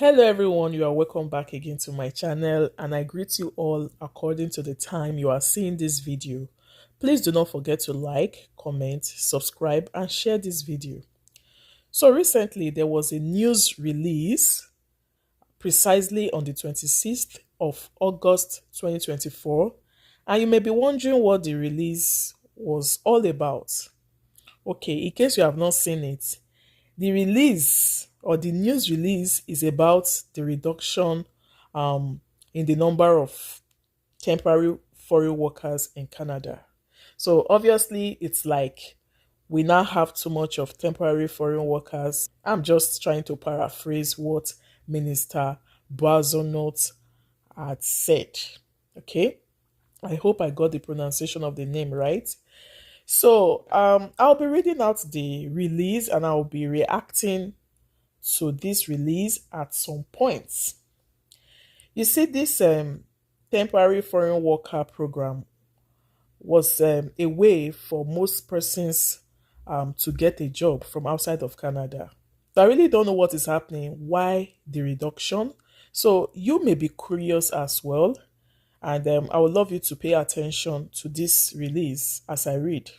Hello everyone, you are welcome back again to my channel and I greet you all according to the time you are seeing this video. Please do not forget to like, comment, subscribe and share this video. So recently there was a news release precisely on the 26th of August 2024 and you may be wondering what the release was all about. Okay, in case you have not seen it, the release or the news release is about the reduction in the number of temporary foreign workers in Canada. So obviously, it's like we now have too much of temporary foreign workers. I'm just trying to paraphrase what Minister Boisonot had said. Okay, I hope I got the pronunciation of the name right. So I'll be reading out the release and I'll be reacting to this release at some points. You see, this temporary foreign worker program was a way for most persons to get a job from outside of Canada. So I really don't know what is happening, why the reduction. So you may be curious as well. And I would love you to pay attention to this release as I read.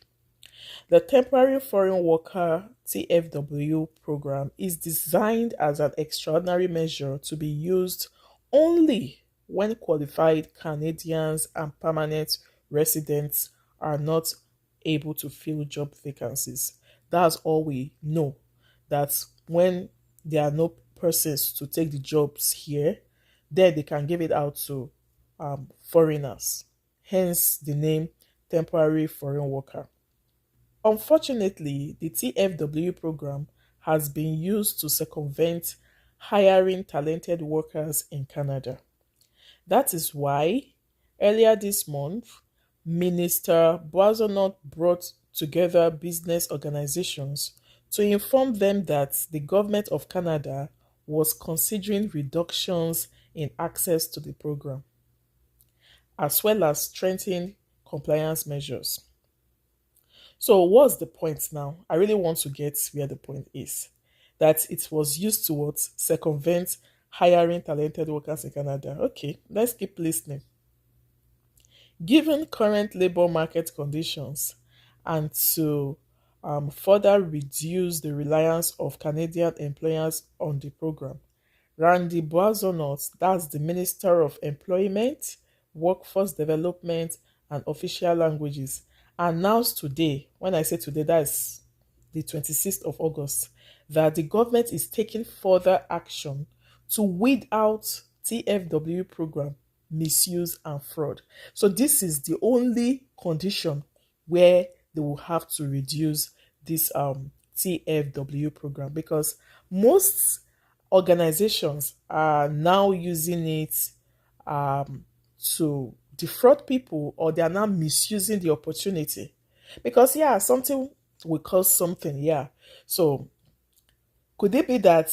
The Temporary Foreign Worker (TFW) program is designed as an extraordinary measure to be used only when qualified Canadians and permanent residents are not able to fill job vacancies. That's all we know. That's when there are no persons to take the jobs here, then they can give it out to foreigners. Hence the name Temporary Foreign Worker. Unfortunately, the TFW program has been used to circumvent hiring talented workers in Canada. That is why, earlier this month, Minister Boisonot brought together business organizations to inform them that the Government of Canada was considering reductions in access to the program, as well as strengthening compliance measures. So what's the point now? I really want to get where the point is. That it was used to what? Circumvent hiring talented workers in Canada. Okay, let's keep listening. Given current labor market conditions and to further reduce the reliance of Canadian employers on the program, Randy Boisonot, that's the Minister of Employment, Workforce Development and Official Languages, announced today, when I say today, that's the 26th of August, that the government is taking further action to weed out TFW program misuse and fraud. So this is the only condition where they will have to reduce this TFW program, because most organizations are now using it to defraud people, or they are now misusing the opportunity. Because something will cause something. So could it be that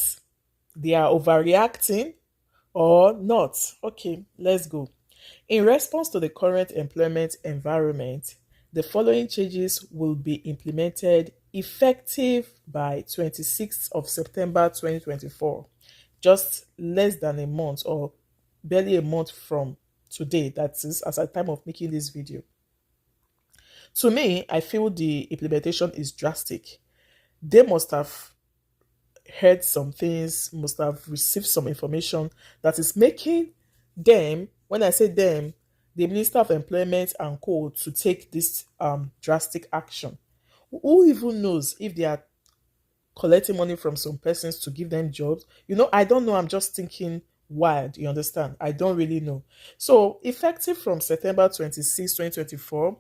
they are overreacting or not? Okay, let's go. In response to the current employment environment, the following changes will be implemented effective by 26th of September 2024, just less than a month or barely a month from today, that is as at the time of making this video. To me, I feel the implementation is drastic. They must have heard some things, must have received some information that is making them, when I say them, the Minister of Employment and Co, to take this drastic action. Who even knows if they are collecting money from some persons to give them jobs? I don't know. I'm just thinking wild, you understand? I don't really know. So effective from September 26, 2024,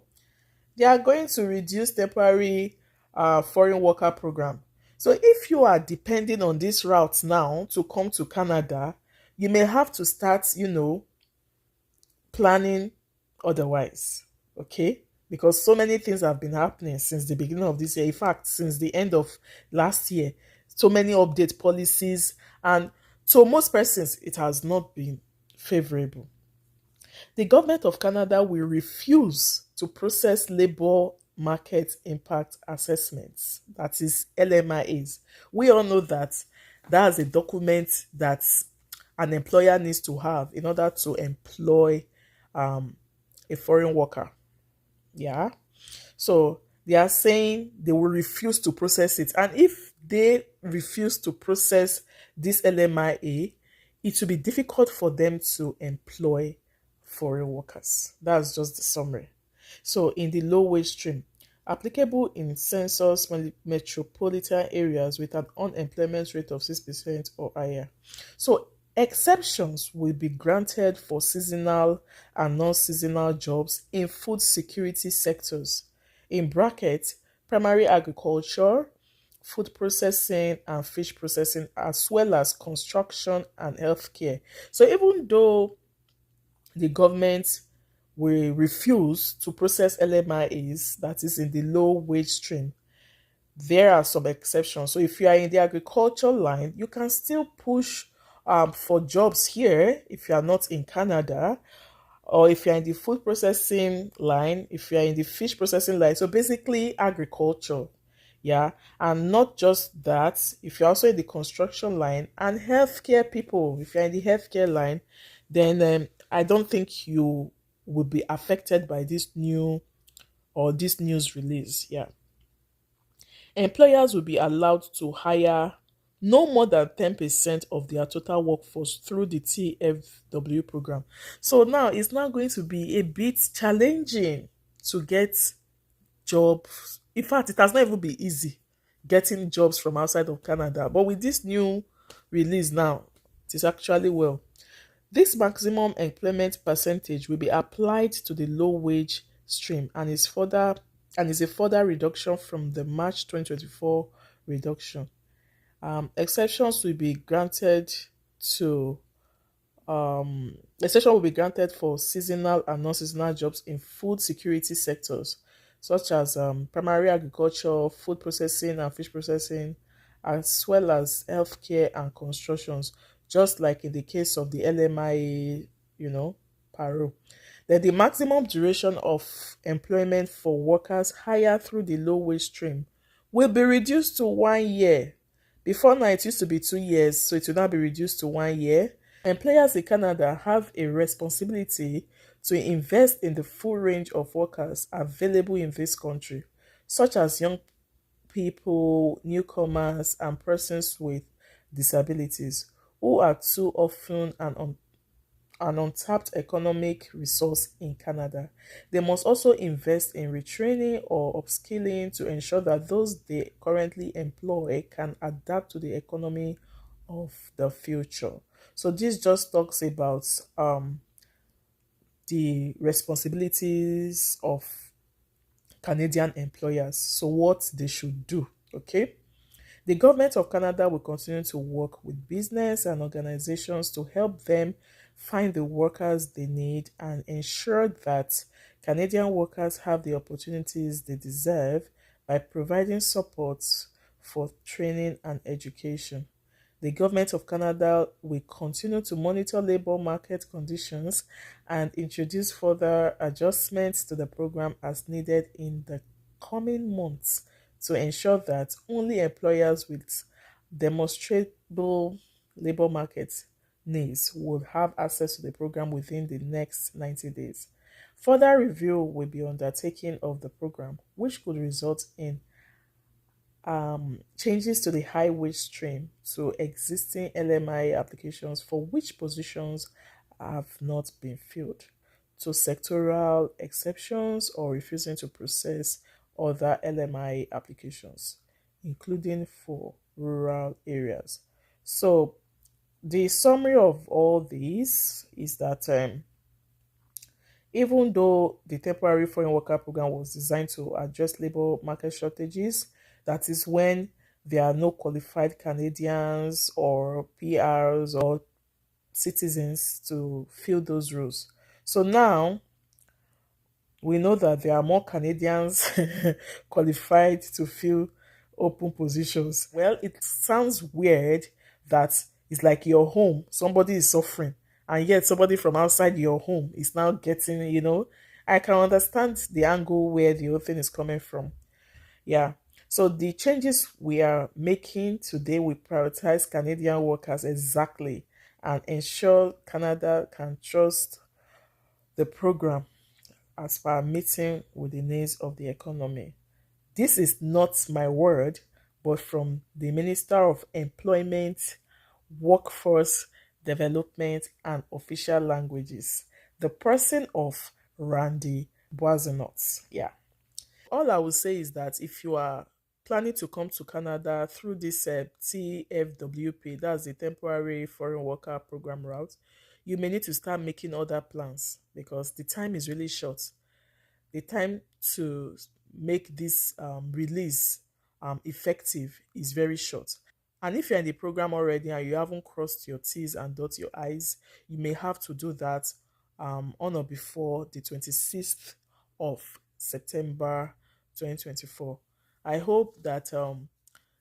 they are going to reduce temporary foreign worker program. So if you are depending on this route now to come to Canada, you may have to start, planning otherwise, okay? Because so many things have been happening since the beginning of this year. In fact, since the end of last year, so many update policies, and so most persons, it has not been favorable. The Government of Canada will refuse to process labor market impact assessments, that is LMIAs. We all know that that's a document that an employer needs to have in order to employ a foreign worker. Yeah. So they are saying they will refuse to process it. And if they refuse to process this LMIA, it will be difficult for them to employ foreign workers. That's just the summary. So in the low wage stream, applicable in census metropolitan areas with an unemployment rate of 6% or higher. So exceptions will be granted for seasonal and non-seasonal jobs in food security sectors. In brackets, primary agriculture, food processing and fish processing, as well as construction and healthcare. So even though the government will refuse to process LMIAs, that is in the low wage stream, there are some exceptions. So if you are in the agriculture line, you can still push for jobs here if you are not in Canada, or if you're in the food processing line, if you're in the fish processing line. So basically agriculture. Yeah. And not just that, if you're also in the construction line and healthcare people, if you're in the healthcare line, then I don't think you will be affected by this news release. Yeah. Employers will be allowed to hire no more than 10% of their total workforce through the Tfwp program. So now it's now going to be a bit challenging to get jobs. In fact, it has not even been easy getting jobs from outside of Canada. But with this new release now, it is actually well. This maximum employment percentage will be applied to the low wage stream and is a further reduction from the March 2024 reduction. Exceptions will be granted to exception will be granted for seasonal and non-seasonal jobs in food security sectors, such as primary agriculture, food processing and fish processing, as well as healthcare and constructions, just like in the case of the LMIA, paro. Then the maximum duration of employment for workers hired through the low wage stream will be reduced to 1 year. Before now, it used to be 2 years, so it will now be reduced to 1 year. Employers in Canada have a responsibility to invest in the full range of workers available in this country, such as young people, newcomers, and persons with disabilities, who are too often an untapped economic resource in Canada. They must also invest in retraining or upskilling to ensure that those they currently employ can adapt to the economy of the future. So this just talks about the responsibilities of Canadian employers. So what they should do, okay? The Government of Canada will continue to work with business and organizations to help them find the workers they need and ensure that Canadian workers have the opportunities they deserve by providing support for training and education. The Government of Canada will continue to monitor labor market conditions and introduce further adjustments to the program as needed in the coming months to ensure that only employers with demonstrable labor market needs would have access to the program within the next 90 days. Further review will be undertaken of the program, which could result in changes to the high wage stream to existing LMI applications for which positions have not been filled, to sectoral exceptions or refusing to process other LMI applications, including for rural areas. So the summary of all these is that even though the temporary foreign worker program was designed to address labor market shortages, that is when there are no qualified Canadians or PRs or citizens to fill those roles. So now we know that there are more Canadians qualified to fill open positions. Well, it sounds weird that it's like your home, somebody is suffering, and yet somebody from outside your home is now getting, I can understand the angle where the whole thing is coming from. Yeah. So the changes we are making today will prioritize Canadian workers exactly and ensure Canada can trust the program as per meeting with the needs of the economy. This is not my word, but from the Minister of Employment, Workforce Development and Official Languages, the person of Randy Boisonot. Yeah. All I will say is that if you are planning to come to Canada through this TFWP, that's the Temporary Foreign Worker Program route, you may need to start making other plans because the time is really short. The time to make this release effective is very short. And if you're in the program already and you haven't crossed your T's and dot your I's, you may have to do that on or before the 26th of September 2024. I hope that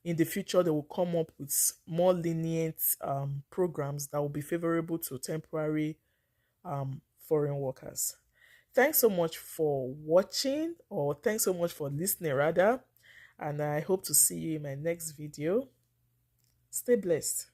in the future they will come up with more lenient programs that will be favorable to temporary foreign workers. Thanks so much for watching, or thanks so much for listening rather, and I hope to see you in my next video. Stay blessed.